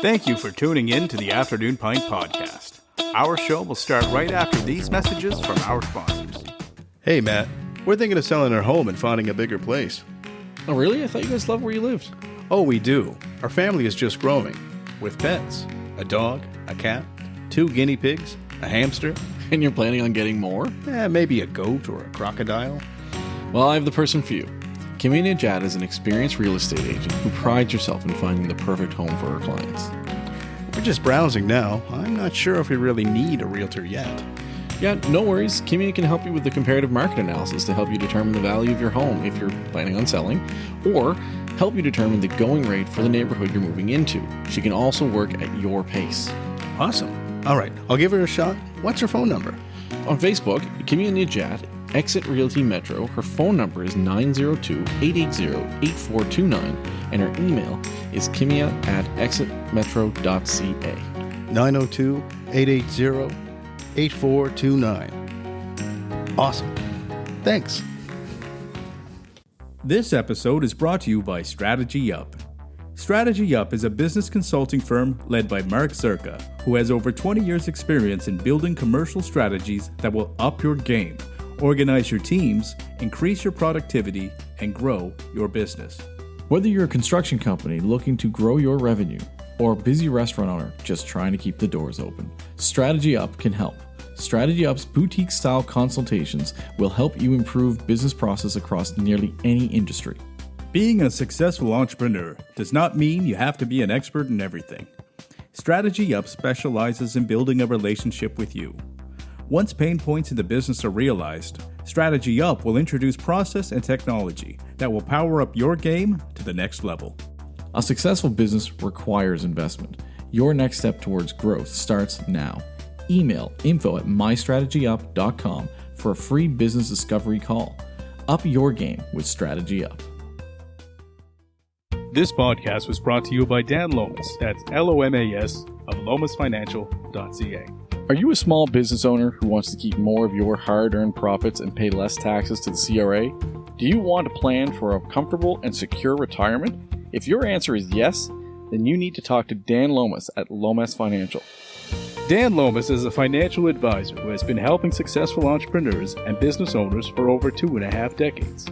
Thank you for tuning in to the Afternoon Pint Podcast. Our show will start right after these messages from our sponsors. Hey, Matt. We're thinking of selling our home and finding a bigger place. Oh, really? I thought you guys loved where you lived. Oh, we do. Our family is just growing. With pets. A dog, a cat, 2 guinea pigs, a hamster. And you're planning on getting more? Maybe a goat or a crocodile. Well, I have the person for you. Kimmy Najad is an experienced real estate agent who prides herself in finding the perfect home for her clients. We're just browsing now. I'm not sure if we really need a realtor yet. Yeah, no worries. Kimmy can help you with the comparative market analysis to help you determine the value of your home if you're planning on selling, or help you determine the going rate for the neighborhood you're moving into. She can also work at your pace. Awesome. All right, I'll give her a shot. What's her phone number? On Facebook, Kimmy Najad, Exit Realty Metro. Her phone number is 902-880-8429, and her email is kimia@exitmetro.ca. 902-880-8429. Awesome. Thanks. This episode is brought to you by Strategy Up. Strategy Up is a business consulting firm led by Mark Zerka, who has over 20 years' experience in building commercial strategies that will up your game, organize your teams, increase your productivity, and grow your business. Whether you're a construction company looking to grow your revenue or a busy restaurant owner just trying to keep the doors open, Strategy Up can help. Strategy Up's boutique-style consultations will help you improve business process across nearly any industry. Being a successful entrepreneur does not mean you have to be an expert in everything. Strategy Up specializes in building a relationship with you. Once pain points in the business are realized, Strategy Up will introduce process and technology that will power up your game to the next level. A successful business requires investment. Your next step towards growth starts now. Email info@mystrategyup.com for a free business discovery call. Up your game with Strategy Up. This podcast was brought to you by Dan Lomas, that's LOMAS, of lomasfinancial.ca. Are you a small business owner who wants to keep more of your hard-earned profits and pay less taxes to the CRA? Do you want to plan for a comfortable and secure retirement? If your answer is yes, then you need to talk to Dan Lomas at Lomas Financial. Dan Lomas is a financial advisor who has been helping successful entrepreneurs and business owners for over 2.5 decades.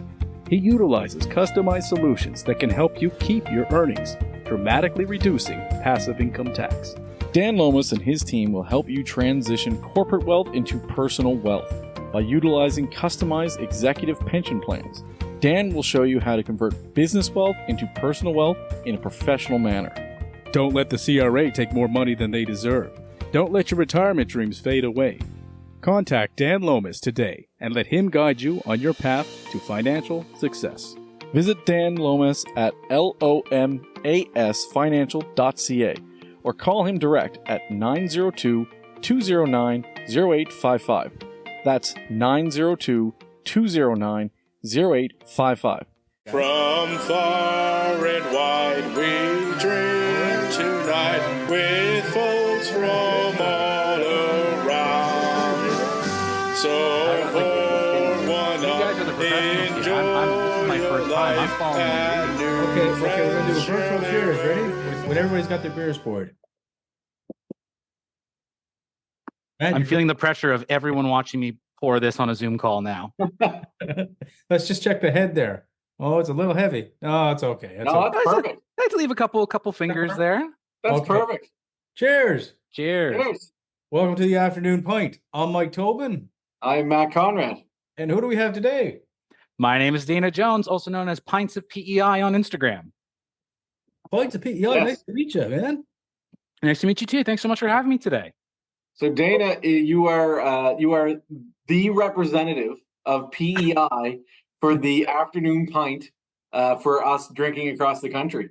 He utilizes customized solutions that can help you keep your earnings, dramatically reducing passive income tax. Dan Lomas and his team will help you transition corporate wealth into personal wealth by utilizing customized executive pension plans. Dan will show you how to convert business wealth into personal wealth in a professional manner. Don't let the CRA take more money than they deserve. Don't let your retirement dreams fade away. Contact Dan Lomas today and let him guide you on your path to financial success. Visit Dan Lomas at lomasfinancial.ca or call him direct at 902-209-0855. That's 902-209-0855. From far and wide we drink tonight with folks from all around. So pour one up, enjoy this is my first time. I'm following you. Okay, we're gonna do a virtual cheers. Ready? When everybody's got their beers poured. I'm feeling the pressure of everyone watching me pour this on a Zoom call now. Let's just check the head there. Oh, it's a little heavy. No, it's okay. That's perfect. I'd leave a couple fingers there. That's perfect. Cheers. Cheers. Welcome to the Afternoon Pint. I'm Mike Tobin. I'm Matt Conrad. And who do we have today? My name is Dana Jones, also known as Pints of PEI on Instagram. Pints of PEI. Yes. Nice to meet you, man. Nice to meet you too. Thanks so much for having me today. So Dana, you are the representative of PEI for the Afternoon Pint for us drinking across the country.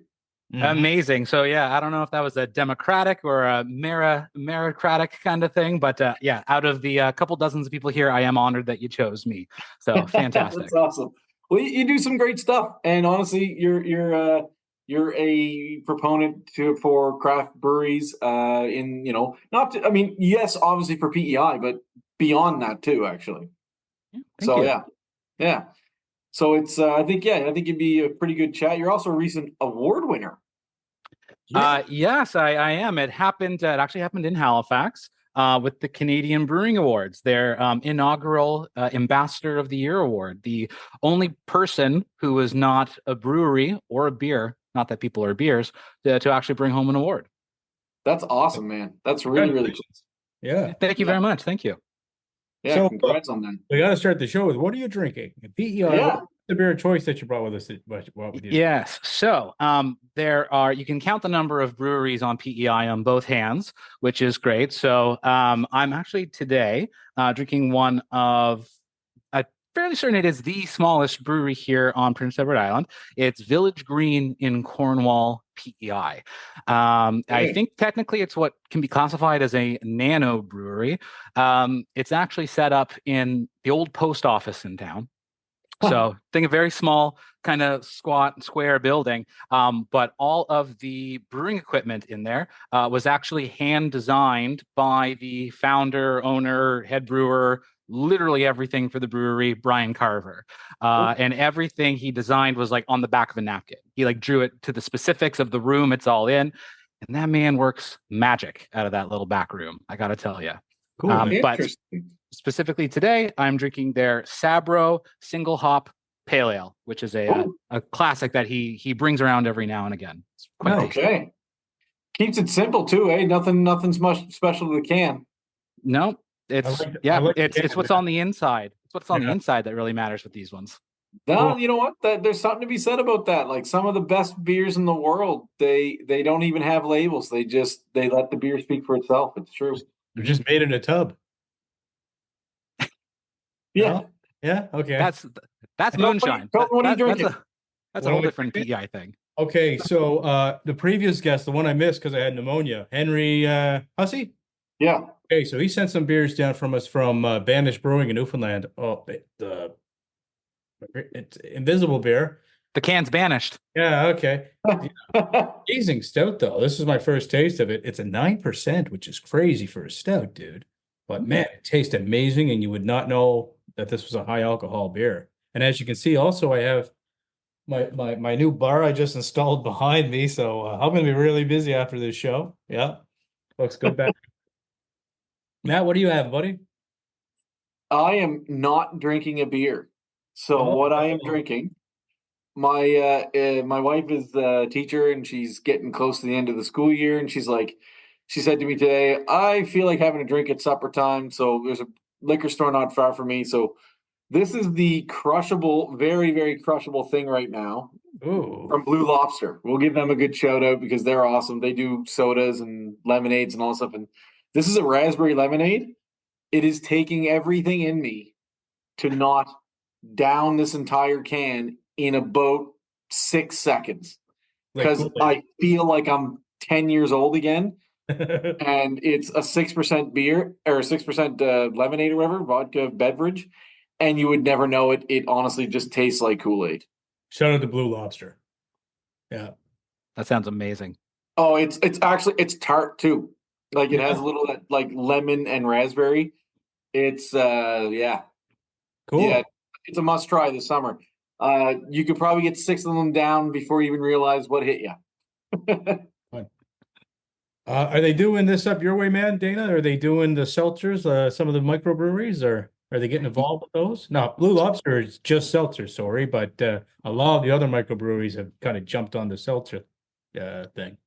Mm-hmm. Amazing. So yeah, I don't know if that was a democratic or a meritocratic kind of thing, but yeah, out of the couple dozens of people here, I am honored that you chose me. So fantastic. That's awesome. Well, you do some great stuff, and honestly, you're a proponent for craft breweries. Yes, obviously for PEI, but beyond that too, actually. Yeah. So it's I think it'd be a pretty good chat. You're also a recent award winner. Yes, I am. It happened. It actually happened in Halifax with the Canadian Brewing Awards, their inaugural Ambassador of the Year award. The only person who was not a brewery or a beer, not that people are beers, to actually bring home an award. That's awesome, man. That's really, really cool. Yeah. Thank you very much. Thank you. Yeah, So, congrats on that. We got to start the show with what are you drinking? PEI, Yeah. what's the beer of choice that you brought with us? What with you? Yes. So you can count the number of breweries on PEI on both hands, which is great. So I'm actually today drinking one of, fairly certain it is the smallest brewery here on Prince Edward Island. It's Village Green in Cornwall, PEI. I think technically it's what can be classified as a nano brewery. It's actually set up in the old post office in town. So think a very small kind of squat square building, but all of the brewing equipment in there was actually hand designed by the founder, owner, head brewer, literally everything for the brewery, Brian Carver. And everything he designed was like on the back of a napkin. He like drew it to the specifics of the room it's all in. And that man works magic out of that little back room, I got to tell you. Cool. But specifically today, I'm drinking their Sabro single hop pale ale, which is a classic that he brings around every now and again. It's quite tasty. Okay. Keeps it simple too, eh? Nothing's much special to the can. No, it's it's what's on the inside. It's what's on the inside that really matters with these ones. No, you know what? There's something to be said about that. Like some of the best beers in the world, they don't even have labels. They let the beer speak for itself. It's true. They're just made in a tub. Yeah. No? Yeah. Okay. That's moonshine. What are you drinking? That's a whole different PEI thing. Okay. So the previous guest, the one I missed because I had pneumonia, Henry Hussey. Yeah. Okay. So he sent some beers down from us from Banish Brewing in Newfoundland. Oh, it's invisible beer. The can's banished. Yeah. Okay. Amazing stout though. This is my first taste of it. It's a 9%, which is crazy for a stout, dude. But man, it tastes amazing, and you would not know that this was a high alcohol beer. And as you can see, also I have my new bar I just installed behind me, so I'm going to be really busy after this show. Yeah, looks good back. Matt, what do you have, buddy? I am not drinking a beer. So what I am drinking, my wife is a teacher and she's getting close to the end of the school year, and she said to me today, I feel like having a drink at supper time. So there's a liquor store not far from me. So this is the crushable, very, very crushable thing right now. Ooh. From Blue Lobster. We'll give them a good shout out because they're awesome. They do sodas and lemonades and all stuff. And this is a raspberry lemonade. It is taking everything in me to not down this entire can in about 6 seconds because I feel like I'm 10 years old again. And it's a 6% beer or 6% lemonade or whatever, vodka beverage. And you would never know it. It honestly just tastes like Kool-Aid. Shout out to Blue Lobster. Yeah. That sounds amazing. Oh, it's tart too. Like it has a little like lemon and raspberry. It's cool. Yeah, it's a must try this summer. You could probably get 6 of them down before you even realize what hit you. Are they doing this up your way, man, Dana? Are they doing the seltzers, some of the microbreweries, or are they getting involved with those? No, Blue Lobster is just seltzer, sorry, but a lot of the other microbreweries have kind of jumped on the seltzer thing.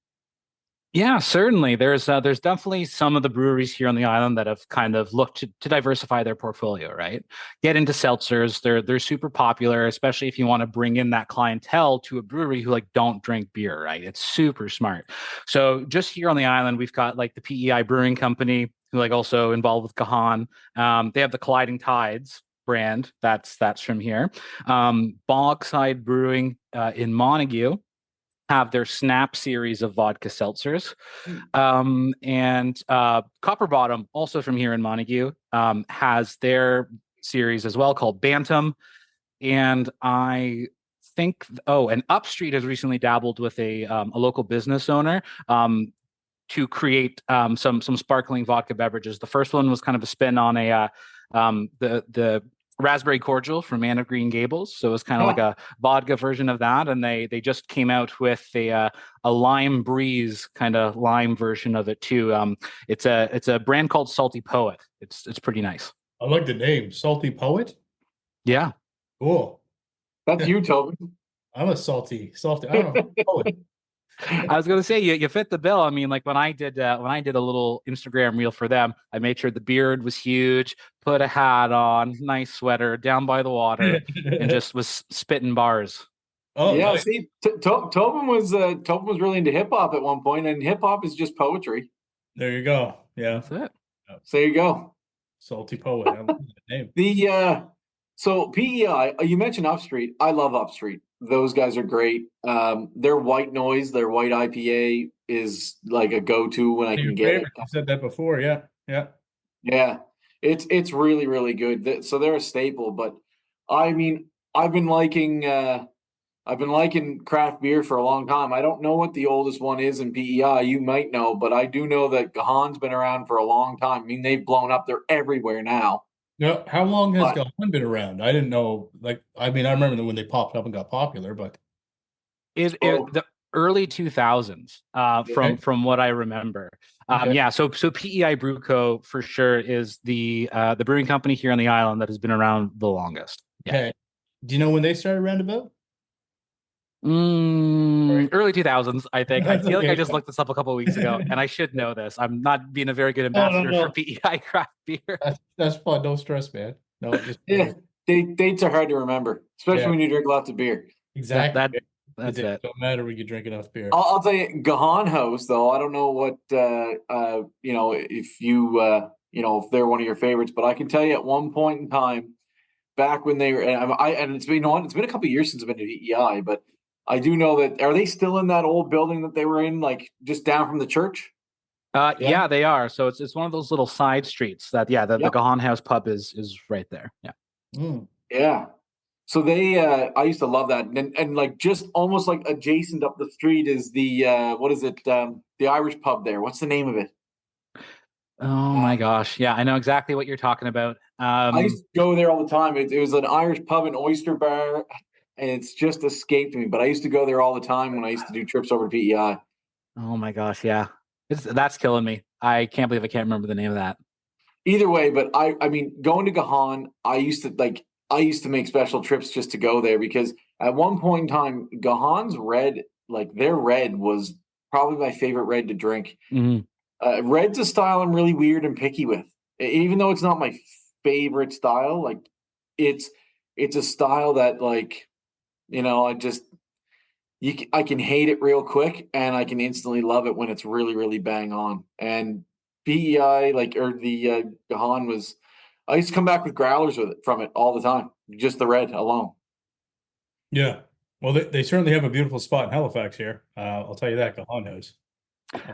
Yeah, certainly. There's definitely some of the breweries here on the island that have kind of looked to diversify their portfolio, right? Get into seltzers. They're super popular, especially if you want to bring in that clientele to a brewery who like don't drink beer, right? It's super smart. So just here on the island, we've got like the PEI Brewing Company, who like also involved with Gahan. They have the Colliding Tides brand. That's from here. Bogside Brewing in Montague have their Snap series of vodka seltzers. And Copper Bottom, also from here in Montague, has their series as well called Bantam. And I think, and Upstreet has recently dabbled with a local business owner to create some sparkling vodka beverages. The first one was kind of a spin on the raspberry cordial from Anne of Green Gables. So it was kind of like a vodka version of that. And they just came out with a lime breeze kind of lime version of it too. It's a brand called Salty Poet. It's pretty nice. I like the name, Salty Poet. Yeah. Cool. That's you, Tobin. I'm a salty. I don't know. Poet. I was gonna say you fit the bill. I mean, like when I did a little Instagram reel for them, I made sure the beard was huge, put a hat on, nice sweater, down by the water, and just was spitting bars. Oh, yeah. nice. See, Tobin was really into hip hop at one point, and hip hop is just poetry. There you go. Yeah. That's it. So there you go. Salty Poet. I love that name. So PEI, you mentioned Upstreet. I love Upstreet. Those guys are great. Their white noise, their white IPA is like a go-to when I can get it. I said that before. Yeah. Yeah. Yeah. It's really, really good. So they're a staple, but I mean, I've been liking craft beer for a long time. I don't know what the oldest one is in PEI. You might know, but I do know that Gahan's been around for a long time. I mean, they've blown up. They're everywhere now. No, how long has Gahan been around? I didn't know. Like, I mean, I remember when they popped up and got popular, but The early 2000s, from what I remember. Okay. Yeah, so PEI Brewco for sure is the brewing company here on the island that has been around the longest. Yeah. Okay. Do you know when they started roundabout? Early 2000s, I think. I feel like I Okay. just looked this up a couple of weeks ago, and I should know this. I'm not being a very good ambassador no. for PEI craft beer. That's fun. Don't stress, man. No, just Yeah, dates are hard to remember, especially when you drink lots of beer. exactly. That's It it. don't matter when you drink enough beer. I'll tell you, Gahan House, though. I don't know what if if they're one of your favorites, but I can tell you at one point in time, back when they were, and it's been it's been a couple of years since I've been to PEI, but I do know that are they still in that old building that they were in, like just down from the church? Yeah, they are. So it's one of those little side streets that the Gahan House pub is right there. Yeah. Mm. Yeah. So they, I used to love that, and like just almost like adjacent up the street is the what is it? The Irish pub there. What's the name of it? Oh my gosh. Yeah, I know exactly what you're talking about. I used to go there all the time. It was an Irish pub and oyster bar, and it's just escaped me. But I used to go there all the time when I used to do trips over to PEI. Oh my gosh, yeah. That's killing me. I can't believe I can't remember the name of that. Either way, but I mean, going to Gahan, I used to make special trips just to go there because at one point in time, Gahan's red, like their red was probably my favorite red to drink. Mm-hmm. Red's a style I'm really weird and picky with, even though it's not my favorite style. Like it's a style that like, I can hate it real quick and I can instantly love it when it's really, really bang on. And PEI, the Gahan was, I used to come back with growlers from it all the time, just the red alone. Yeah. Well, they certainly have a beautiful spot in Halifax here. I'll tell you that. Gahan knows.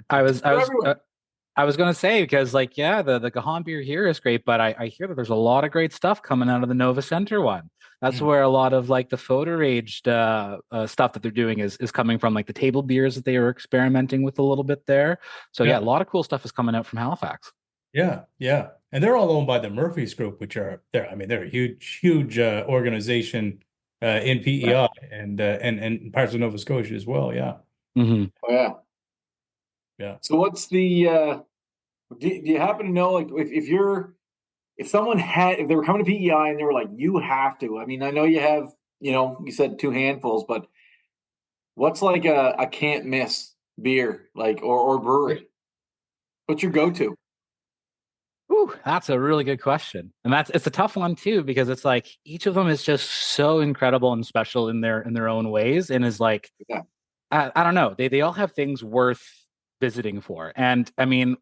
I was going to say, because the Gahan beer here is great, but I hear that there's a lot of great stuff coming out of the Nova Center one. That's where a lot of like the photo aged stuff that they're doing is coming from, like the table beers that they were experimenting with a little bit there. So yeah, a lot of cool stuff is coming out from Halifax. Yeah, yeah, and they're all owned by the Murphy's Group, which are there. I mean, they're a huge organization in PEI and parts of Nova Scotia as well. Yeah. Mm-hmm. Oh, yeah. Yeah. So what's the? Do you happen to know, like, if they were coming to PEI and they were like, you have to? I mean, I know you have, you said 2 handfuls, but what's like a can't miss beer, like, or brewery? What's your go-to? Ooh, that's a really good question, and it's a tough one too, because it's like each of them is just so incredible and special in their own ways, and is like, I don't know, they all have things worth visiting for. And I mean,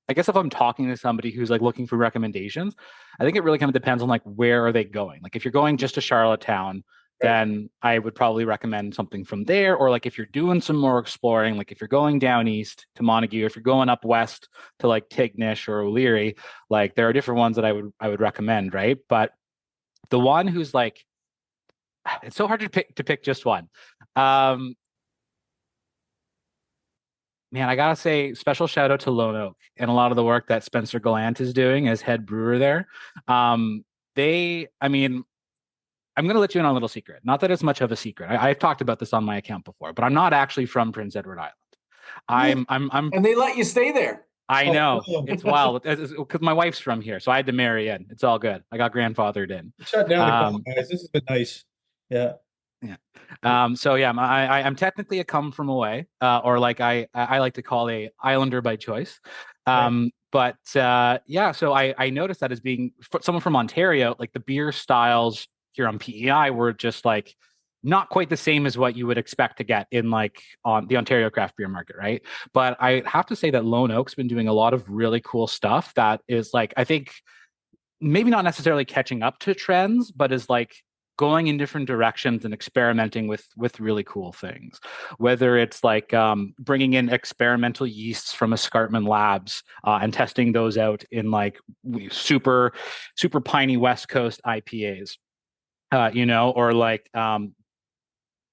I guess if I'm talking to somebody who's like looking for recommendations, I think it really kind of depends on like where are they going. Like if you're going just to Charlottetown, then I would probably recommend something from there. Or like if you're doing some more exploring, like if you're going down east to Montague, if you're going up west to like Tignish or O'Leary, like there are different ones that I would recommend, right? But the one who's like, it's so hard to pick just one. Man, I gotta say, special shout out to Lone Oak and a lot of the work that Spencer Gallant is doing as head brewer there. I mean, I'm going to let you in on a little secret. Not that it's much of a secret. I've talked about this on my account before, but I'm not actually from Prince Edward Island. I'm And they let you stay there. I Oh, know oh. it's wild because my wife's from here, so I had to marry in. It's all good. I got grandfathered in. Shut down the call, Um, guys. This has been nice. Yeah. Yeah. So yeah, I'm technically a come from away, or like I like to call a islander by choice. But yeah, so I noticed that as being someone from Ontario, like the beer styles here on PEI were just like not quite the same as what you would expect to get in like on the Ontario craft beer market, right? But I have to say that Lone Oak's been doing a lot of really cool stuff that is like, I think maybe not necessarily catching up to trends, but is like going in different directions and experimenting with really cool things. Whether it's like bringing in experimental yeasts from Escarpment Labs and testing those out in like super piney West Coast IPAs, or like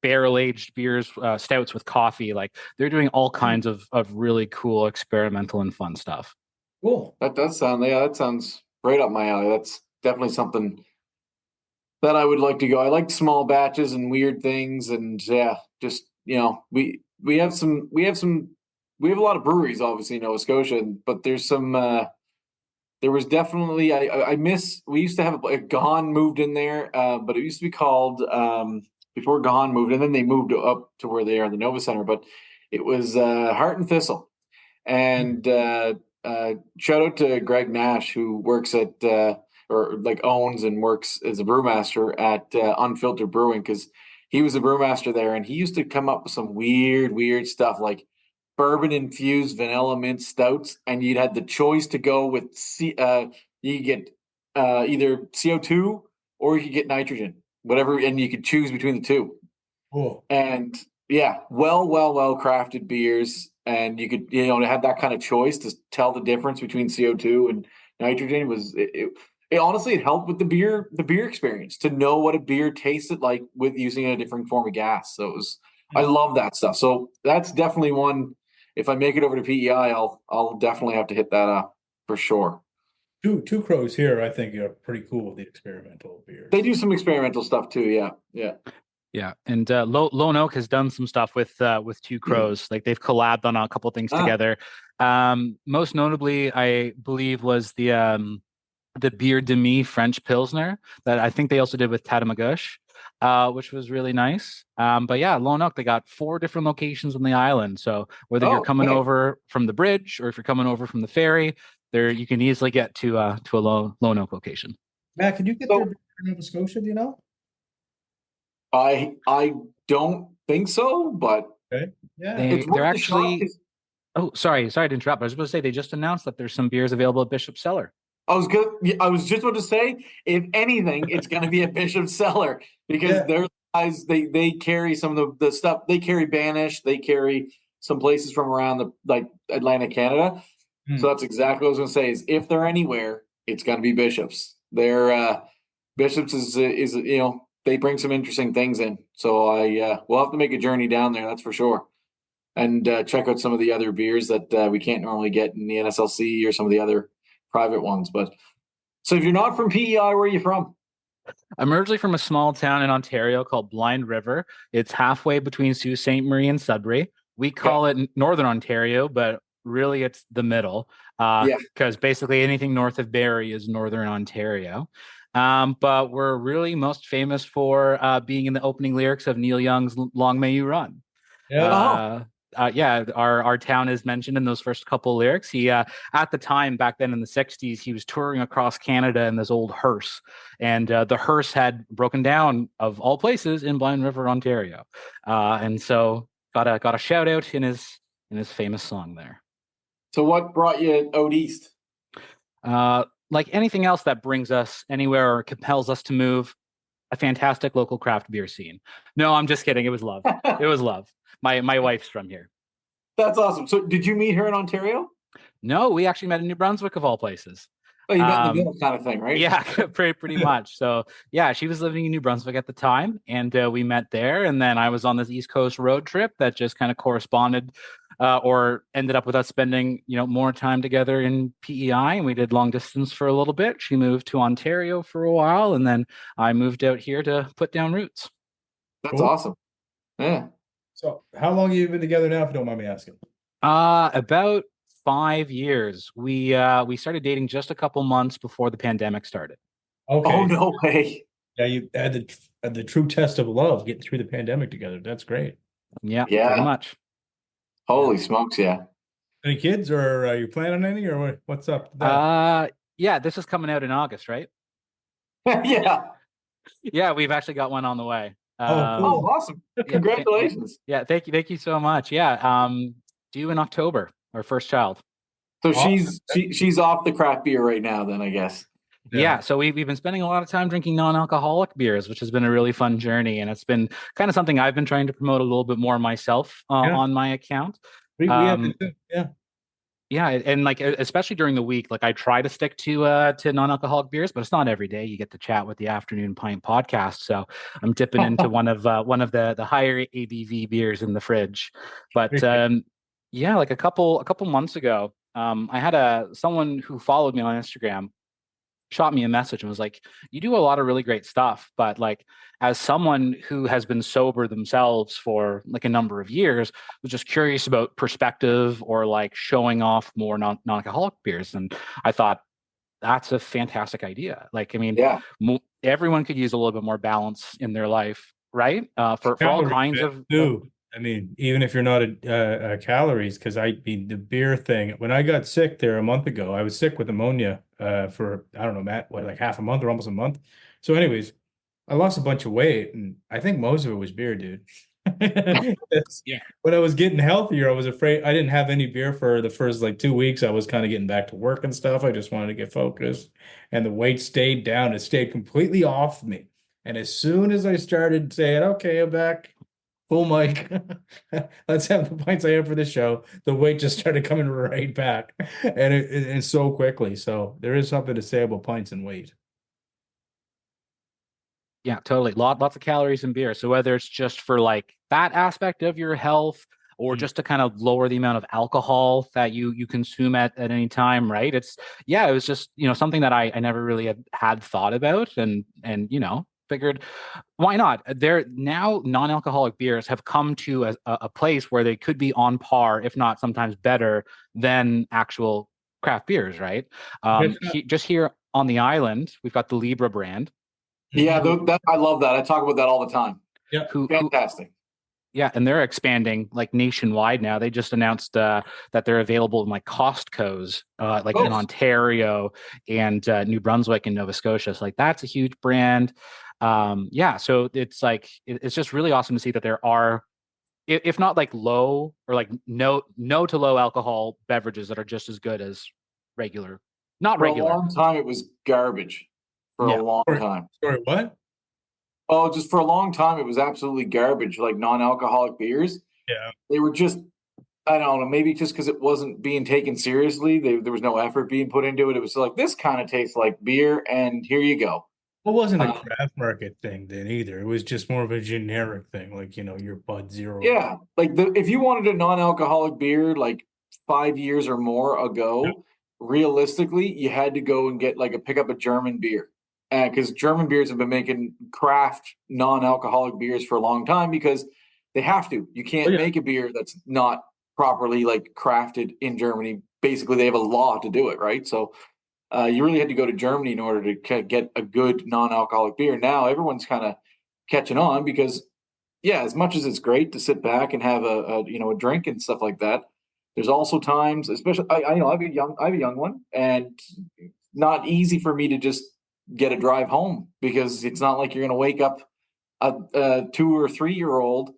barrel aged beers, stouts with coffee. Like they're doing all kinds of really cool experimental and fun stuff. Cool. That sounds right up my alley. That's definitely something that I would like to go. I like small batches and weird things, and yeah, just we have a lot of breweries obviously in Nova Scotia, but there's some there was definitely I miss, we used to have a Gahan moved in there, but it used to be called before Gahan moved, and then they moved up to where they are in the Nova Center, but it was Heart and Thistle. And shout out to Greg Nash, who works at or like owns and works as a brewmaster at Unfiltered Brewing, because he was a brewmaster there, and he used to come up with some weird stuff like bourbon-infused vanilla mint stouts, and you'd had the choice to go with you get either CO2 or you could get nitrogen, whatever, and you could choose between the two. Cool. And yeah, well crafted beers, and you could have that kind of choice to tell the difference between CO2 and nitrogen. It honestly, it helped with the beer experience to know what a beer tasted like with using a different form of gas. So I love that stuff. So that's definitely one. If I make it over to PEI, I'll definitely have to hit that up for sure. Two Crows here, I think, are pretty cool with the experimental beers. They do some experimental stuff too. Yeah. And Lone Oak has done some stuff with Two Crows. Like they've collabed on a couple things together. Most notably, I believe, was the Bière Demi French Pilsner that I think they also did with Tatamagouche, which was really nice. But yeah, Lone Oak, they got 4 different locations on the island. So whether you're coming over from the bridge or if you're coming over from the ferry, there you can easily get to a Lone Oak location. Matt, can you get there in Nova Scotia? Do you know? I don't think so, but yeah, they're actually. Oh, sorry to interrupt. I was supposed to say they just announced that there's some beers available at Bishop's Cellar. I was just about to say, if anything, it's going to be a Bishop's Cellar, because their guys, they carry some of the stuff. They carry Banish. They carry some places from around like Atlantic Canada. So that's exactly what I was going to say. Is if they're anywhere, it's going to be Bishop's. Their Bishop's is they bring some interesting things in. So we'll have to make a journey down there. That's for sure. And check out some of the other beers that we can't normally get in the NSLC or some of the other private ones. But so if you're not from PEI, where are you from? I'm originally from a small town in Ontario called Blind River. It's halfway between Sault Ste. Marie and Sudbury. We call it Northern Ontario, but really it's the middle, because basically anything north of Barrie is Northern Ontario. But we're really most famous for being in the opening lyrics of Neil Young's "Long May You Run." Our town is mentioned in those first couple lyrics. He at the time back then in the 60s, he was touring across Canada in this old hearse, and the hearse had broken down, of all places, in Blind River, Ontario, and so got a shout out in his famous song there. So what brought you out east? Like anything else that brings us anywhere or compels us to move, a fantastic local craft beer scene. No, I'm just kidding. It was love. It was love. My wife's from here. That's awesome. So did you meet her in Ontario? No, we actually met in New Brunswick, of all places. Oh, you met in the middle kind of thing, right? Yeah, pretty much. So yeah, she was living in New Brunswick at the time, and we met there. And then I was on this East Coast road trip that just kind of corresponded or ended up with us spending, more time together in PEI, and we did long distance for a little bit. She moved to Ontario for a while, and then I moved out here to put down roots. That's awesome. Yeah. So how long have you been together now, if you don't mind me asking? About 5 years. We started dating just a couple months before the pandemic started. Okay. Oh, no way. Yeah, you had the true test of love, getting through the pandemic together. That's great. Yeah, Yeah. pretty much. Holy smokes, yeah. Any kids, or are you planning any, or what's up with that? Yeah, this is coming out in August, right? Yeah. Yeah, we've actually got one on the way. Oh, awesome. Congratulations. Yeah, thank you so much. Yeah, due in October, our first child. So Awesome. she's off the craft beer right now then, I guess. Yeah, so we've been spending a lot of time drinking non-alcoholic beers, which has been a really fun journey, and it's been kind of something I've been trying to promote a little bit more myself on my account. We have to do, yeah. Yeah, and like especially during the week, like I try to stick to non-alcoholic beers, but it's not every day. You get to chat with the Afternoon Pint podcast, so I'm dipping into one of the higher ABV beers in the fridge. But yeah, like a couple months ago, I had someone who followed me on Instagram shot me a message and was like, "You do a lot of really great stuff, but like as someone who has been sober themselves for like a number of years, was just curious about perspective or like showing off more non-alcoholic beers." And I thought that's a fantastic idea. Like, I mean, everyone could use a little bit more balance in their life, right? For all kinds of. I mean, even if you're not a calories, because the beer thing, when I got sick there a month ago, I was sick with pneumonia for, I don't know, Matt, like half a month or almost a month. So anyways, I lost a bunch of weight, and I think most of it was beer, dude. Yeah. When I was getting healthier, I was afraid I didn't have any beer for the first like 2 weeks. I was kind of getting back to work and stuff. I just wanted to get focused, and the weight stayed down. It stayed completely off me. And as soon as I started saying, okay, I'm back, full mic, let's have the pints I have for the show, the weight just started coming right back, and so quickly. So there is something to say about pints and weight. Yeah, totally. Lots of calories in beer. So whether it's just for like that aspect of your health, or just to kind of lower the amount of alcohol that you consume at any time, right? It was just something that I never really had thought about, and figured, why not? There now, non-alcoholic beers have come to a place where they could be on par, if not sometimes better than actual craft beers, right? Just here on the island, we've got the Libra brand. Yeah, I love that. I talk about that all the time. Yeah, fantastic. Yeah, and they're expanding like nationwide now. They just announced that they're available in like Costco's, in Ontario and New Brunswick and Nova Scotia. So like that's a huge brand. So it's like it's just really awesome to see that there are, if not like low or like no to low alcohol beverages that are just as good as regular. Not regular. For a long time, it was garbage. For a long time. Sorry, what? Oh, just for a long time, it was absolutely garbage. Like non-alcoholic beers. Yeah, they were just, I don't know, maybe just because it wasn't being taken seriously. There was no effort being put into it. It was like, this kind of tastes like beer, and here you go. It wasn't a craft market thing then either. It was just more of a generic thing, like your Bud Zero. Yeah, like if you wanted a non-alcoholic beer like 5 years or more ago, realistically, you had to go and pick up a German beer. Because German beers have been making craft non-alcoholic beers for a long time because they have to. You can't make a beer that's not properly like crafted in Germany. Basically, they have a law to do it, right? So you really had to go to Germany in order to get a good non-alcoholic beer. Now everyone's kind of catching on because, as much as it's great to sit back and have a drink and stuff like that, there's also times, especially I have a young one, and not easy for me to just get a drive home because it's not like you're going to wake up a 2 or 3 year old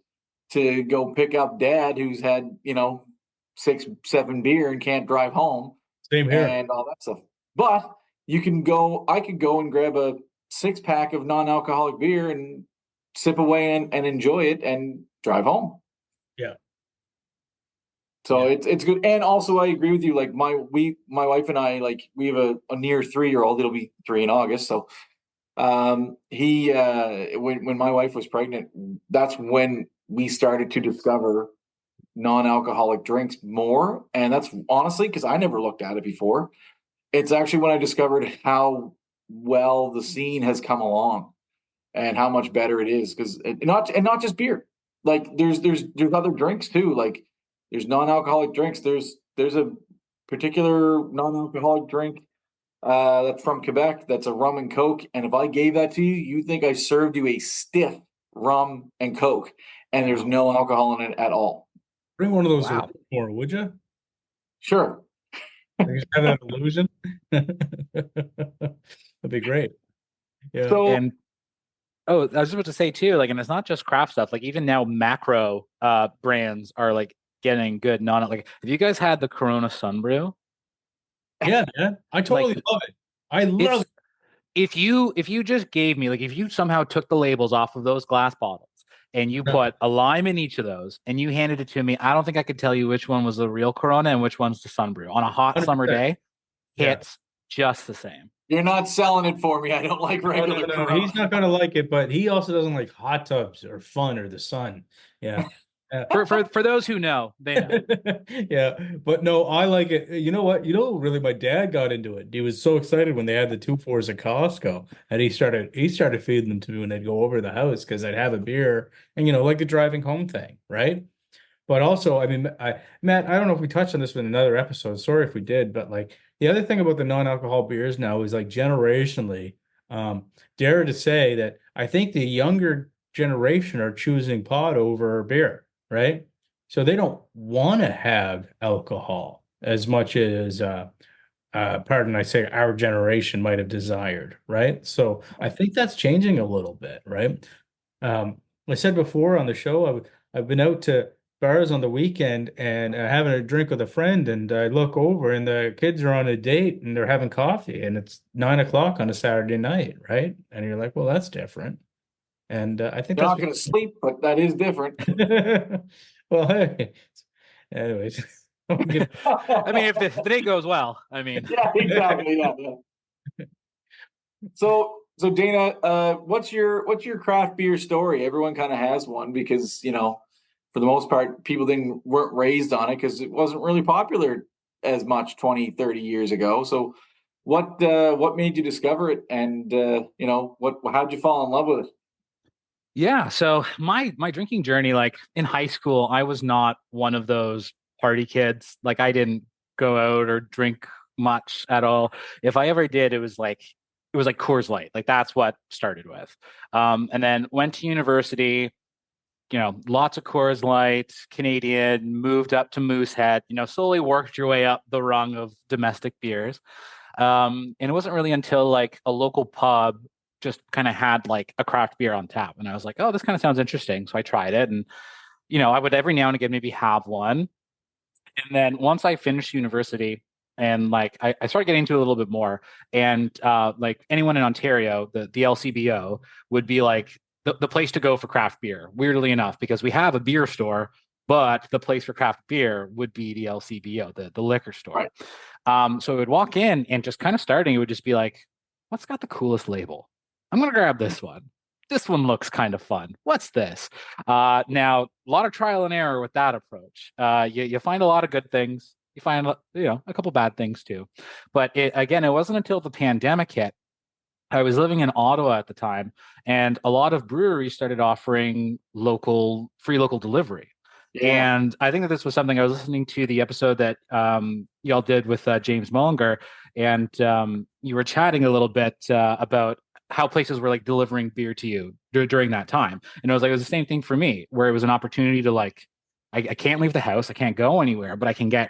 to go pick up dad who's had 6-7 beer and can't drive home. Same here. And all that stuff. But I could go and grab a 6-pack of non-alcoholic beer and sip away and enjoy it and drive home. Yeah. So it's good. And also I agree with you. Like my wife and I, like we have a near 3-year-old, it'll be 3 in August. So when my wife was pregnant, that's when we started to discover non-alcoholic drinks more. And that's honestly because I never looked at it before. It's actually when I discovered how well the scene has come along and how much better it is. Because not just beer. Like there's other drinks too. Like there's non-alcoholic drinks. There's a particular non-alcoholic drink that's from Quebec. That's a rum and coke. And if I gave that to you, you think I served you a stiff rum and coke, and there's no alcohol in it at all. Bring one of those Wow. more, would you? Sure. You just have that illusion. That'd be great. Yeah. So And oh, I was about to say too, like, and it's not just craft stuff. Like even now, macro brands are like getting good. Non like, have you guys had the Corona Sunbrew? Yeah, man. I totally Like, love it. I love it. If you just gave me, like, if you somehow took the labels off of those glass bottles and you Yeah. put a lime in each of those and you handed it to me, I don't think I could tell you which one was the real Corona and which one's the Sunbrew. On a hot summer 100%. day, Yeah. hits just the same. you're not selling it for me. I don't like regular No, Corona. he's not gonna like it, but he also doesn't like hot tubs or fun or the sun. Yeah. For those who know, they know. Yeah, but no, I like it. You know what? Really, my dad got into it. He was so excited when they had the 2-4s at Costco, and he started feeding them to me when they'd go over to the house because I'd have a beer and like the driving home thing, right? But also, I mean, Matt, I don't know if we touched on this in another episode. Sorry if we did, but like the other thing about the non-alcohol beers now is like generationally, dare to say that I think the younger generation are choosing pot over beer, right? So they don't want to have alcohol as much as, pardon, I say our generation might have desired, right? So I think that's changing a little bit, right? I said before on the show, I've been out to bars on the weekend and having a drink with a friend, and I look over and the kids are on a date and they're having coffee, and it's 9 o'clock on a Saturday night, right? And you're like, well, that's different. And I think You're that's not going to sleep, but that is different. well, hey, anyways. I mean, if the day goes well, I mean, Yeah, exactly. Yeah. So Dana, what's your craft beer story? Everyone kind of has one because for the most part, people weren't raised on it because it wasn't really popular as much 20, 30 years ago. So what made you discover it, and how'd you fall in love with it? yeah. So my drinking journey, like in high school, I was not one of those party kids. Like I didn't go out or drink much at all. If I ever did, it was like Coors Light. Like that's what started with. And then went to university, lots of Coors Light, Canadian, moved up to Moosehead, slowly worked your way up the rung of domestic beers. And it wasn't really until like a local pub just kind of had like a craft beer on tap. And I was like, oh, this kind of sounds interesting. So I tried it. And, I would every now and again maybe have one. And then once I finished university and like I started getting into it a little bit more, and like anyone in Ontario, the LCBO would be like the place to go for craft beer, weirdly enough, because we have a beer store, but the place for craft beer would be the LCBO, the liquor store. Right. So I would walk in and just kind of starting, it would just be like, what's got the coolest label? I'm going to grab this one. This one looks kind of fun. What's this? Now, a lot of trial and error with that approach. You find a lot of good things. You find, a couple bad things too. But it wasn't until the pandemic hit. I was living in Ottawa at the time, and a lot of breweries started offering free local delivery. Yeah. And I think that this was something I was listening to the episode that y'all did with James Mullinger, and you were chatting a little bit about how places were like delivering beer to you during that time. And it was the same thing for me, where it was an opportunity to like, I can't leave the house, I can't go anywhere, but I can get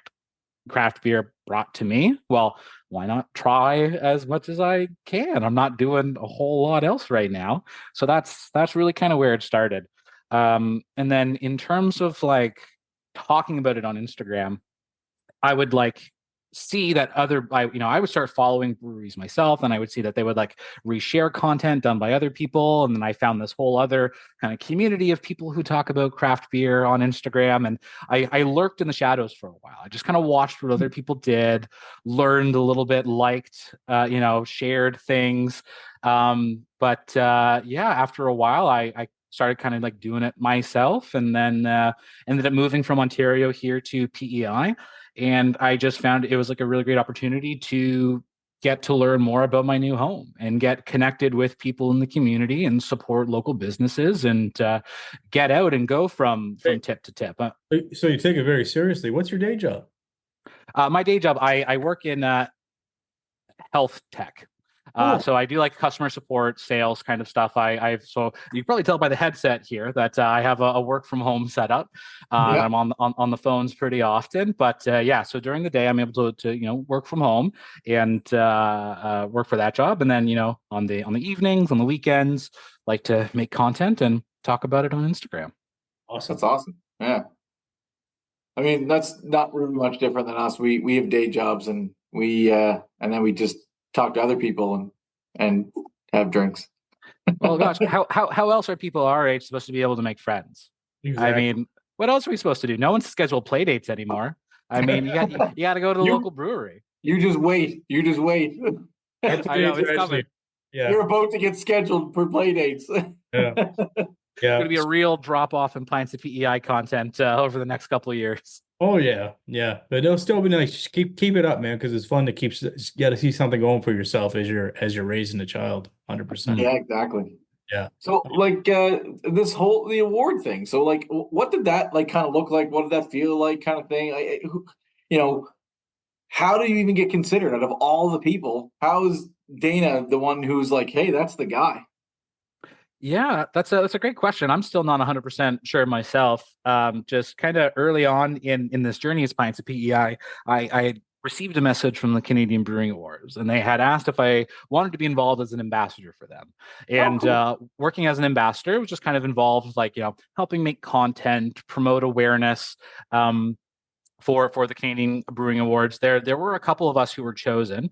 craft beer brought to me. Well, why not try as much as I can? I'm not doing a whole lot else right now. So that's really kind of where it started. And then in terms of like talking about it on Instagram, I would like see that I would start following breweries myself, and I would see that they would like reshare content done by other people. And then I found this whole other kind of community of people who talk about craft beer on Instagram. And I lurked in the shadows for a while. I just kind of watched what other people did, learned a little bit, liked, shared things. But after a while, I started kind of like doing it myself, and then ended up moving from Ontario here to PEI. And I just found it was like a really great opportunity to get to learn more about my new home and get connected with people in the community and support local businesses and get out and go from tip to tip. So you take it very seriously. What's your day job? My day job, I work in health tech. So I do like customer support, sales kind of stuff. So you can probably tell by the headset here that I have a work from home setup. I'm on the phones pretty often, but so during the day I'm able to work from home and work for that job, and then on the evenings, on the weekends, like to make content and talk about it on Instagram. Awesome. That's awesome. Yeah. I mean, that's not really much different than us. We have day jobs, and and then we just talk to other people and have drinks. Well, gosh, how else are people our age supposed to be able to make friends? Exactly. I mean, what else are we supposed to do? No one's scheduled play dates anymore. I mean, you got to go to the local brewery. You just wait. I know it's coming. Yeah. You're about to get scheduled for play dates. Yeah. It's going to be a real drop off in Pints of PEI content over the next couple of years. Oh yeah. But it'll still be nice. Just keep it up, man, because it's fun to got to see something going for yourself as you're raising a child. 100%. Yeah, exactly. Yeah. So like the award thing. So like, what did that like kind of look like? What did that feel like? Kind of thing. How do you even get considered out of all the people? How is Dana the one who's like, hey, that's the guy? Yeah, that's a great question. I'm still not 100% sure myself. Just kind of early on in this journey as Pints of PEI, I received a message from the Canadian Brewing Awards, and they had asked if I wanted to be involved as an ambassador for them. And cool. Working as an ambassador was just kind of involved, like helping make content, promote awareness. For the Canadian Brewing Awards, there were a couple of us who were chosen.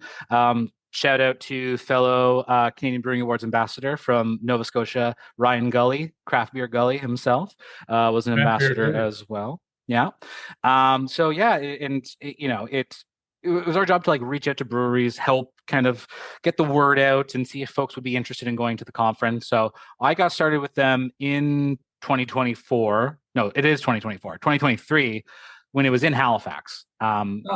Shout out to fellow Canadian Brewing Awards ambassador from Nova Scotia, Ryan Gully, Craft Beer Gully himself, was an ambassador as well. Yeah. It was our job to like reach out to breweries, help kind of get the word out and see if folks would be interested in going to the conference. So I got started with them in 2024. No, it is 2024, 2023. When it was in Halifax.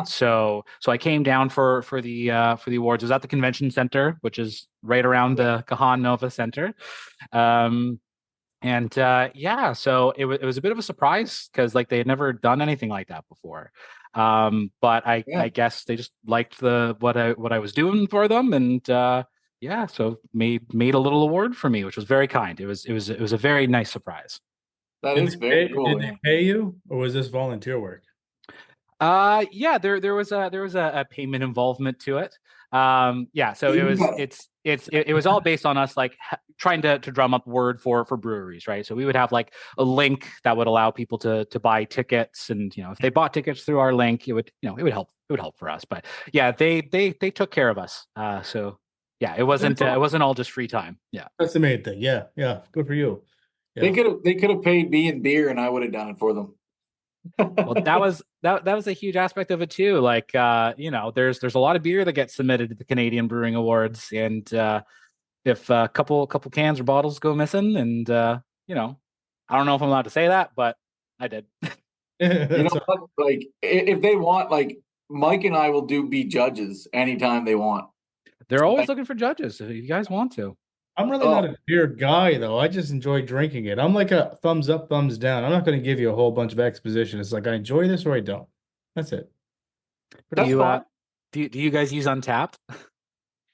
So I came down for the awards. It was at the convention center, which is right around the Gahan Nova Center. So it was a bit of a surprise because like they had never done anything like that before. But I guess they just liked what I was doing for them, and so made a little award for me, which was very kind. It was a very nice surprise. That is very cool. Did they pay you, or was this volunteer work? There was a payment involvement to it. So it was all based on us like trying to drum up word for breweries, right? So we would have like a link that would allow people to buy tickets, and if they bought tickets through our link, it would help for us. But yeah, they took care of us. It wasn't all just free time. Yeah, that's the main thing. Yeah, good for you. Yeah. They could have paid me in beer, and I would have done it for them. Well, that was a huge aspect of it too. Like, there's a lot of beer that gets submitted to the Canadian Brewing Awards, and if a couple cans or bottles go missing, and I don't know if I'm allowed to say that, but I did. What? Like, if they want, like, Mike and I will be judges anytime they want. They're always looking for judges if you guys want to. I'm really not a beer guy, though. I just enjoy drinking it. I'm like a thumbs up, thumbs down. I'm not going to give you a whole bunch of exposition. It's like I enjoy this or I don't. That's it. Do you guys use Untapped?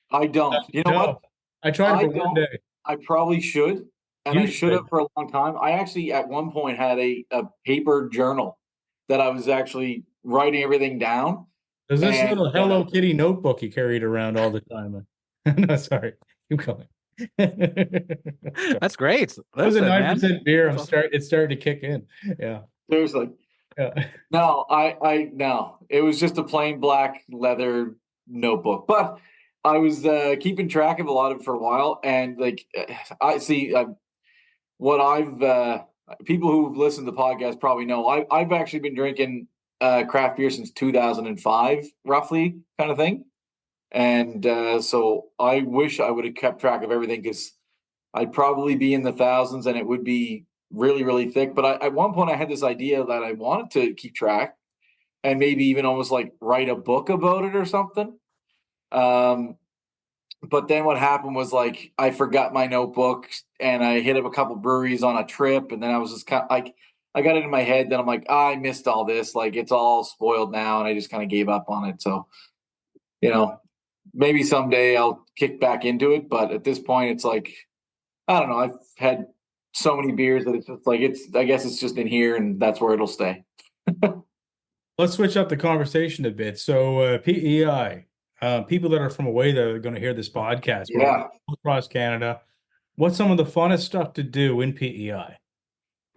I don't. You know what? I tried for one day. I probably should, and I should have for a long time. I actually at one point had a paper journal that I was actually writing everything down. There's this little Hello Kitty notebook you carried around all the time. No, sorry. Keep going. That's great. It was a 9% beer. It's starting to kick in. Yeah. Seriously. Yeah. No, no. It was just a plain black leather notebook. But I was keeping track of a lot of it for a while, and like I see what I've people who've listened to the podcast probably know. I've actually been drinking craft beer since 2005, roughly, kind of thing. And so I wish I would have kept track of everything, because I'd probably be in the thousands, and it would be really, really thick. But at one point, I had this idea that I wanted to keep track and maybe even almost like write a book about it or something. But then what happened was like I forgot my notebook and I hit up a couple breweries on a trip, and then I was just kind of like I got it in my head that I'm like, I missed all this, like it's all spoiled now, and I just kind of gave up on it. So, maybe someday I'll kick back into it, but at this point it's like I don't know, I've had so many beers that it's just like I guess it's just in here and that's where it'll stay. Let's switch up the conversation a bit. So PEI, people that are from away that are going to hear this podcast, Yeah. across Canada, what's some of the funnest stuff to do in PEI,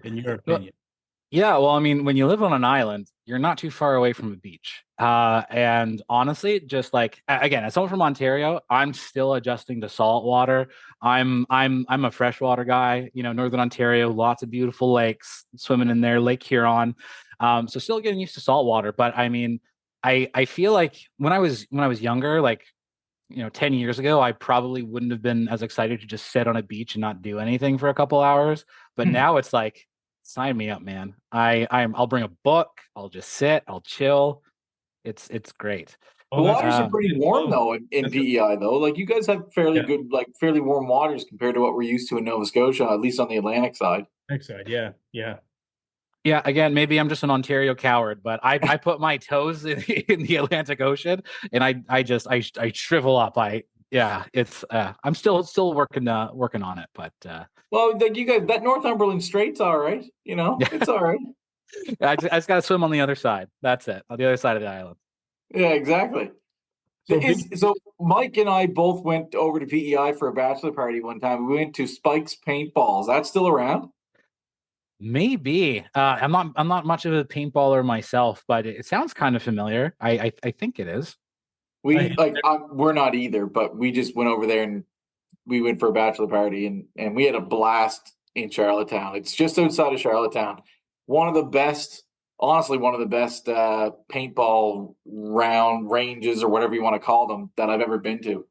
in your opinion? Yeah, well, I mean, when you live on an island, you're not too far away from a beach. And honestly, just like again, as someone from Ontario, I'm still adjusting to salt water. I'm a freshwater guy. Northern Ontario, lots of beautiful lakes, swimming in there, Lake Huron. So still getting used to salt water. But I mean, I feel like when I was younger, like 10 years ago, I probably wouldn't have been as excited to just sit on a beach and not do anything for a couple hours. But now it's like, sign me up, man. I'll bring a book. I'll just sit. I'll chill. It's great. The waters are pretty warm though in PEI though. Like you guys have fairly good, like fairly warm waters compared to what we're used to in Nova Scotia, at least on the Atlantic side. Yeah. Yeah, again, maybe I'm just an Ontario coward, but I put my toes in the Atlantic Ocean and I shrivel up. It's I'm still working on it, but well, like you guys, that Northumberland Strait's all right. It's all right. I just got to swim on the other side. That's it, on the other side of the island. Yeah, exactly. So Mike and I both went over to PEI for a bachelor party one time. We went to Spike's Paintball. Is that still around? Maybe. I'm not much of a paintballer myself, but it sounds kind of familiar. I think it is. We're not either, but we just went over there and we went for a bachelor party and we had a blast in Charlottetown. It's just outside of Charlottetown. One of the best paintball round ranges or whatever you want to call them that I've ever been to.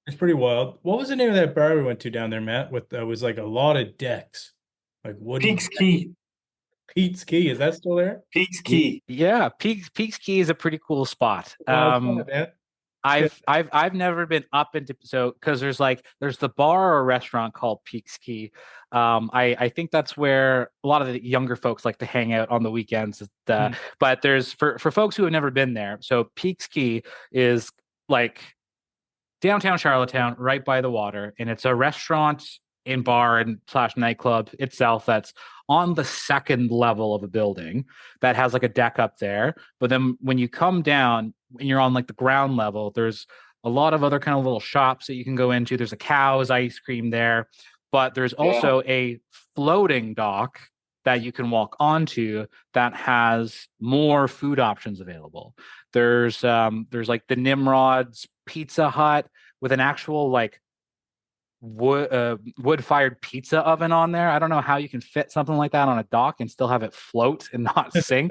It's pretty wild. What was the name of that bar we went to down there, Matt? With was like a lot of decks, like wooden. Peaks Key. Pete's Key, is that still there? Peaks Key. Yeah, Peaks Key is a pretty cool spot. I've never been up into because there's the bar or restaurant called Peaks Key. I think that's where a lot of the younger folks like to hang out on the weekends. But there's for folks who have never been there. So Peaks Key is like downtown Charlottetown, right by the water, and it's a restaurant and bar and / nightclub itself that's on the second level of a building that has like a deck up there. But then when you come down and you're on like the ground level, there's a lot of other kind of little shops that you can go into. There's a Cow's ice cream there, but there's also a floating dock that you can walk onto that has more food options available. There's like the Nimrod's Pizza Hut with an actual like wood-fired pizza oven on there. I don't know how you can fit something like that on a dock and still have it float and not sink.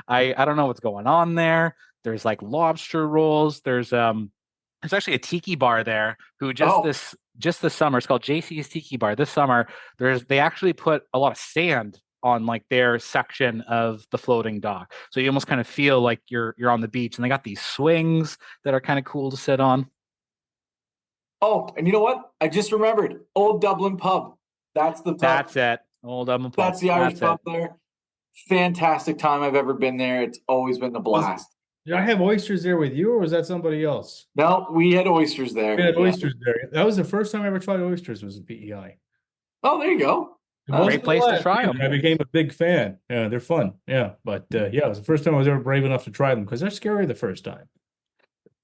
I don't know what's going on there. There's like lobster rolls. There's actually a tiki bar there who this summer, it's called JC's Tiki Bar. This summer they actually put a lot of sand on like their section of the floating dock, so you almost kind of feel like you're on the beach. And they got these swings that are kind of cool to sit on. Oh, and you know what? I just remembered. Old Dublin Pub. That's the pub. That's it. Old Dublin Pub. That's the Irish pub there. Fantastic time I've ever been there. It's always been the blast. Did I have oysters there with you, or was that somebody else? No, we had oysters there. We had oysters there. That was the first time I ever tried oysters, was in PEI. Oh, there you go. Great place to try them. I became a big fan. Yeah, they're fun. Yeah, but it was the first time I was ever brave enough to try them because they're scary the first time.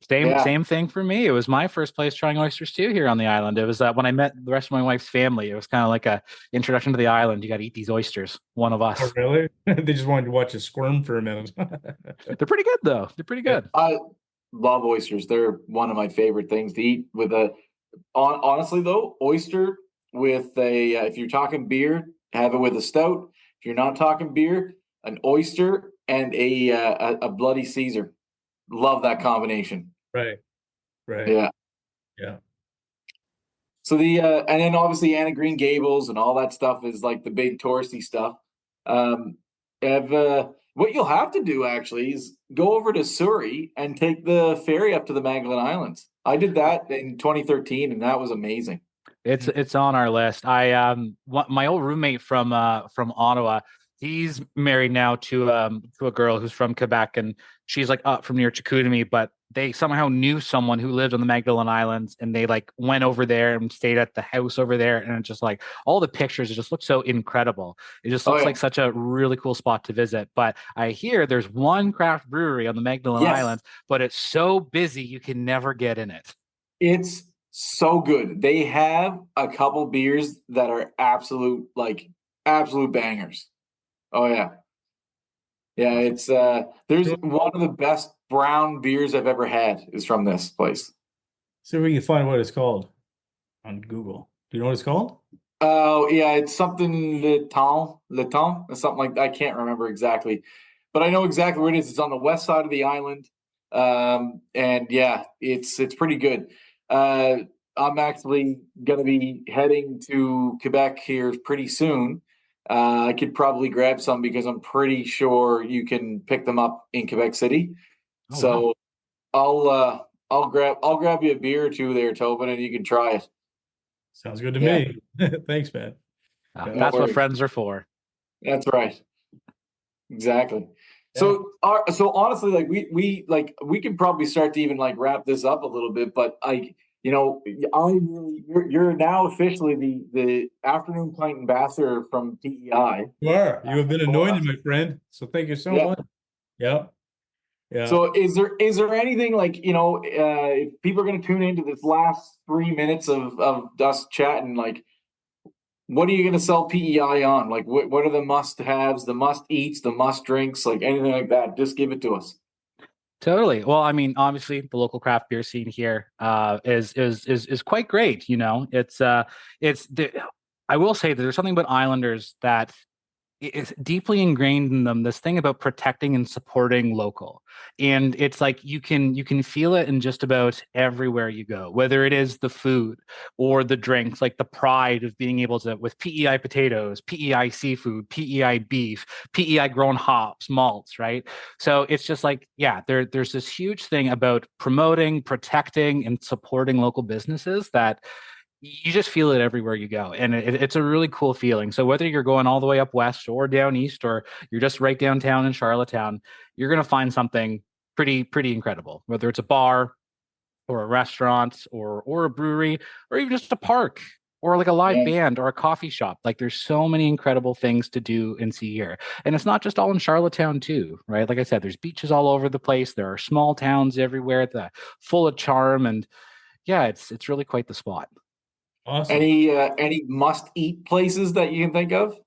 Same thing for me. It was my first place trying oysters too here on the island. It was when I met the rest of my wife's family. It was kind of like a introduction to the island. You got to eat these oysters. One of us. Oh, really? They just wanted to watch us squirm for a minute. They're pretty good though. They're pretty good. I love oysters. They're one of my favorite things to eat with honestly though, oyster with if you're talking beer, have it with a stout. If you're not talking beer, an oyster and a Bloody Caesar. Love that combination. Right. Yeah. So and then obviously Anna Green Gables and all that stuff is like the big touristy stuff. Um, what you'll have to do actually is go over to Surrey and take the ferry up to the Magdalen Islands. I did that in 2013, and that was amazing. It's on our list. My old roommate from Ottawa, he's married now to a girl who's from Quebec, and she's like up from near Chicoutimi, but they somehow knew someone who lived on the Magdalen Islands, and they like went over there and stayed at the house over there, and it just like all the pictures, it just looks so incredible. It just looks like such a really cool spot to visit. But I hear there's one craft brewery on the Magdalen Islands, but it's so busy you can never get in it. It's so good. They have a couple beers that are absolute bangers. Oh yeah. Yeah, it's there's one of the best brown beers I've ever had is from this place. See if we can find what it's called on Google. Do you know what it's called? Oh yeah, it's something Le Temps, or something like that. I can't remember exactly, but I know exactly where it is. It's on the west side of the island, and yeah, it's pretty good. I'm actually going to be heading to Quebec here pretty soon. I could probably grab some because I'm pretty sure you can pick them up in Quebec City. Oh, so wow. I'll grab you a beer or two there, Tobin, and you can try it. Sounds good to me. Thanks, man. That's what friends are for. That's right. Exactly. Yeah. So honestly, like we can probably start to even like wrap this up a little bit, but you're now officially the afternoon pint ambassador from PEI. You are. You have been anointed, my friend. So thank you so much. Yeah. Yeah. So is there anything like, if people are going to tune into this last 3 minutes of us chatting, like, what are you going to sell PEI on? Like, what are the must-haves, the must-eats, the must-drinks, like anything like that? Just give it to us. Totally. Well, I mean, obviously, the local craft beer scene here is quite great. I will say that there's something about Islanders that is deeply ingrained in them, this thing about protecting and supporting local. And it's like you can feel it in just about everywhere you go, whether it is the food or the drinks, like the pride of being able to, with PEI potatoes, PEI seafood, PEI beef, PEI grown hops, malts, right? So it's just like, yeah, there's this huge thing about promoting, protecting, and supporting local businesses that you just feel it everywhere you go, and it's a really cool feeling. So whether you're going all the way up west or down east, or you're just right downtown in Charlottetown, you're going to find something pretty incredible, whether it's a bar or a restaurant or a brewery, or even just a park or like a live band or a coffee shop. Like there's so many incredible things to do and see here. And it's not just all in Charlottetown too, right? Like I said, there's beaches all over the place. There are small towns everywhere that full of charm, and yeah, it's really quite the spot. Awesome. Any must-eat places that you can think of?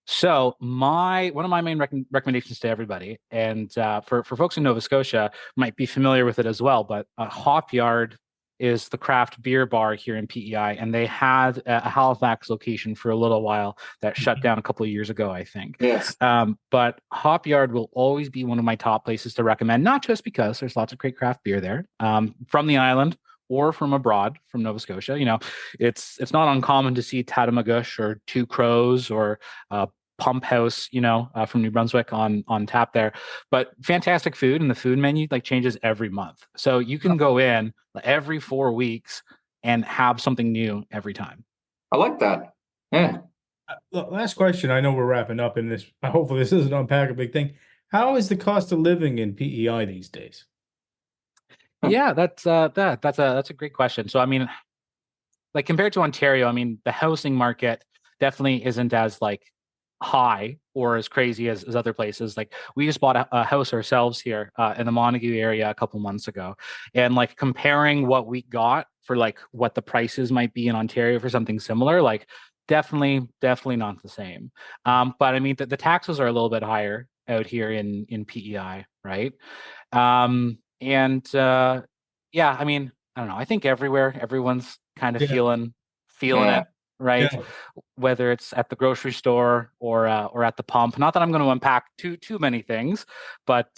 So one of my main recommendations to everybody, and for folks in Nova Scotia might be familiar with it as well, but Hop Yard is the craft beer bar here in PEI, and they had a Halifax location for a little while that shut down a couple of years ago, I think. Yes. But Hop Yard will always be one of my top places to recommend, not just because there's lots of great craft beer there from the island or from abroad, from Nova Scotia. It's not uncommon to see Tatamagouche or Two Crows or Pump House, from New Brunswick on tap there. But fantastic food, and the food menu like changes every month. So you can go in every 4 weeks and have something new every time. I like that. Yeah. Last question. I know we're wrapping up in this. Hopefully this doesn't unpack a big thing. How is the cost of living in PEI these days? Yeah, that's a great question. So I mean, like compared to Ontario, I mean, the housing market definitely isn't as like high or as crazy as other places. Like we just bought a house ourselves here in the Montague area a couple months ago, and like comparing what we got for like what the prices might be in Ontario for something similar, like definitely not the same. But I mean, the taxes are a little bit higher out here in PEI, right? Yeah, I mean, I don't know. I think everyone's kind of feeling it, right? Yeah. Whether it's at the grocery store or at the pump. Not that I'm going to unpack too many things, but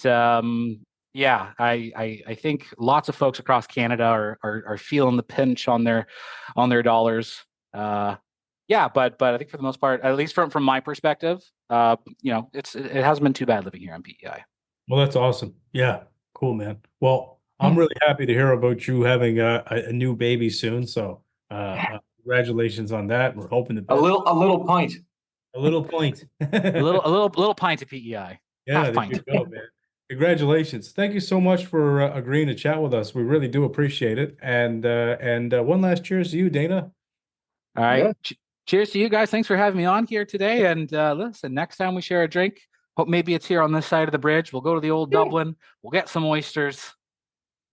Yeah, I think lots of folks across Canada are feeling the pinch on their dollars. Yeah, but I think for the most part, at least from my perspective, it hasn't been too bad living here on PEI. Well, that's awesome. Yeah, cool, man. Well, I'm really happy to hear about you having a new baby soon. So, congratulations on that. We're hoping to A little pint. a little point. A little pint of PEI, Yeah, half there you pint. go, man. Congratulations. Thank you so much for agreeing to chat with us. We really do appreciate it. And one last cheers to you, Dana. All right. Yeah. Cheers to you guys. Thanks for having me on here today. And listen, next time we share a drink, hope maybe it's here on this side of the bridge. We'll go to the old Dublin. We'll get some oysters.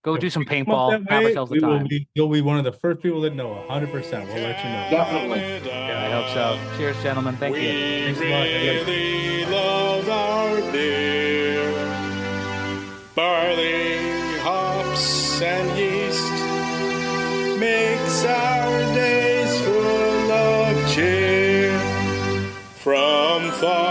Go do some Come up paintball. that Have way, ourselves a time. you'll be one of the first people that know. 100%. We'll let you know. Definitely. I hope so. Cheers, gentlemen. Thank you. We Thanks a lot. really love our beer. Barley, hops, and yeast makes our days full of cheer. From far